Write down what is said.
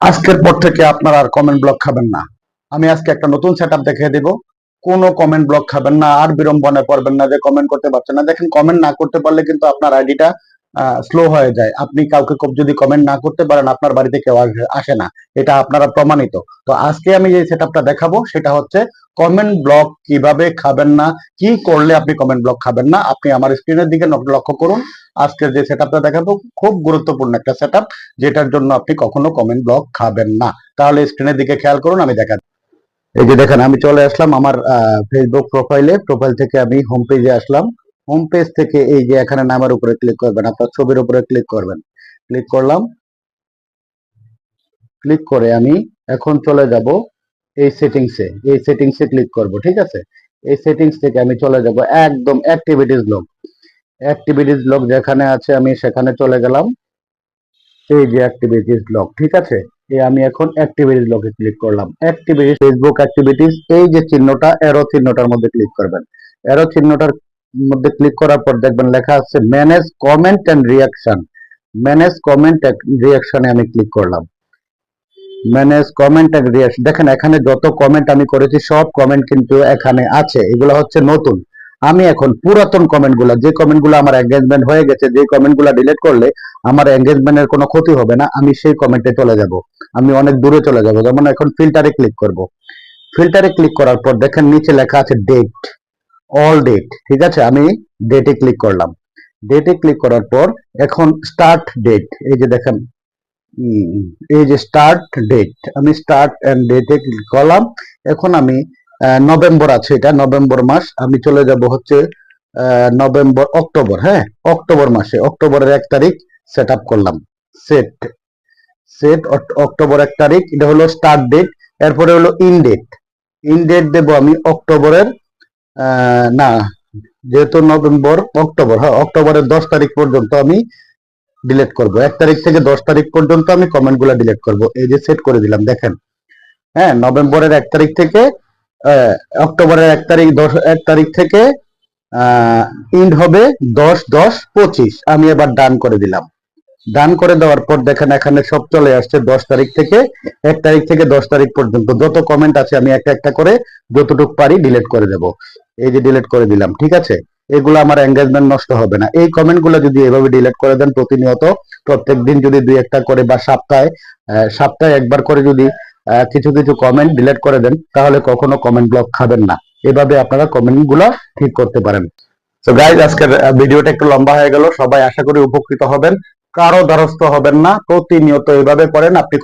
আজকের পর থেকে আপনারা আর কমেন্ট ব্লক খাবেন না। আমি আজকে একটা নতুন সেটআপ দেখিয়ে দেব। কোনো কমেন্ট ব্লক খাবেন না, আর বিড়ম্বনায় পড়বেন না যে কমেন্ট করতে পারছেন না। দেখেন, কমেন্ট না করতে পারলে কিন্তু আপনার আইডিটা স্লো হয়ে যায়। আপনি কাউকে যদি কমেন্ট না করতে পারেন, আপনার বাড়িতে কেউ আসে না। এটা আপনারা প্রমাণিত। তো আজকে আমি যে সেটআপটা দেখাবো সেটা হচ্ছে কমেন্ট ব্লক কিভাবে খাবেন না, কি করলে আপনি কমেন্ট ব্লক খাবেন না। আপনি আমার স্ক্রিনের দিকে লক্ষ্য করুন। আজকের যে সেটআপটা দেখাবো খুব গুরুত্বপূর্ণ একটা সেটআপ, যেটার জন্য আপনি কখনো কমেন্ট ব্লক খাবেন না। তাহলে স্ক্রিনের দিকে খেয়াল করুন, আমি দেখাচ্ছি। এই যে দেখেন, আমি চলে আসলাম আমার ফেসবুক প্রোফাইল থেকে আমি হোম পেজে আসলাম। হোম পেজ থেকে এই যে এখানে নামের উপরে ক্লিক করবেন, আপনার ছবির উপরে ক্লিক করবেন। ক্লিক করলাম। ক্লিক করে আমি এখন চলে যাব এই সেটিংসে ক্লিক করব। ঠিক আছে, এই সেটিংস থেকে আমি চলে যাব একদম অ্যাক্টিভিটিস লগ যেখানে আছে আমি সেখানে চলে গেলাম। এই যে অ্যাক্টিভিটিস লগ, ঠিক আছে, আমি এখন অ্যাক্টিভিটিস লগে ক্লিক করলাম। অ্যাক্টিভিটিস ফেসবুক অ্যাক্টিভিটিস, এই যে চিহ্নটা, এরো চিহ্নটার মধ্যে ক্লিক করবেন। এরো চিহ্নটার মধ্যে ক্লিক করার পর দেখবেন লেখা আছে manage comment and reaction. Manage comment and রিঅ্যাকশনে আমি ক্লিক করলাম। ম্যানেজ কমেন্ট এন্ড রিঅ্যাকশন, দেখেন এখানে যত কমেন্ট আমি করেছি সব কমেন্ট কিন্তু এখানে আছে। এগুলো হচ্ছে নতুন। আমি এখন পুরাতন কমেন্টগুলো, যে কমেন্টগুলো আমার এঙ্গেজমেন্ট হয়ে গেছে, যে কমেন্টগুলো ডিলিট করলে আমার এঙ্গেজমেন্টের কোনো ক্ষতি হবে না, আমি সেই কমেন্টে চলে যাব। আমি অনেক দূরে চলে যাব। যেমন এখন ফিল্টারে ক্লিক করব। ফিল্টারে ক্লিক করার পর দেখেন নিচে লেখা আছে ডেট, অল ডেট। ঠিক আছে, আমি ডেটে ক্লিক করলাম। ডেটে ক্লিক করার পর এখন স্টার্ট ডেট, এই যে দেখেন, এই যে স্টার্ট ডেট, আমি স্টার্ট এন্ড ডেটে ক্লিক করলাম। এখন আমি নভেম্বর আছে, এটা নভেম্বর মাস, আমি চলে যাব হচ্ছে অক্টোবর। হ্যাঁ, অক্টোবর মাসে অক্টোবরের 1 তারিখ সেট আপ করলাম। সেট সেট অক্টোবর 1 তারিখ, এটা হলো স্টার্ট ডেট। এরপরে হলো ইন ডেট দেবো আমি অক্টোবরের না, যেহেতু নভেম্বর, অক্টোবর, হ্যাঁ অক্টোবরের 10 তারিখ পর্যন্ত আমি ডিলিট করব। 1 তারিখ থেকে 10 তারিখ পর্যন্ত আমি কমেন্টগুলো ডিলিট করব। এই যে সেট করে দিলাম, দেখেন। হ্যাঁ, নভেম্বরের 1 তারিখ থেকে অক্টোবরের 1 তারিখ থেকে ইন্ড হবে 10-10-25। আমি এবার ডান করে দিলাম। ডান করে দেওয়ার পর দেখেন এখানে সব চলে আসছে 10 তারিখ থেকে 1 তারিখ থেকে 10 তারিখ পর্যন্ত যত কমেন্ট আছে আমি একটা একটা করে যতটুকু পারি ডিলিট করে দেব। এই যে ডিলিট করে দিলাম। ঠিক আছে, এগুলো আমার এঙ্গেজমেন্ট নষ্ট হবে না। এই কমেন্টগুলো যদি এভাবে ডিলিট করে দেন প্রতিনিয়ত, প্রত্যেক দিন যদি 2-1টা করে, বা সপ্তাহে একবার করে যদি কিছু কিছু কমেন্ট ডিলিট করে দেন, তাহলে কখনো কমেন্ট ব্লক খাবেন না। এভাবে আপনারা কমেন্টগুলো ঠিক করতে পারেন। তো গাইজ, আজকের ভিডিওটা একটু লম্বা হয়ে গেল। সবাই আশা করি উপকৃত হবেন। কারো দ্বারস্থ হবেন না, প্রতিনিয়ত এইভাবে করেন আপনি।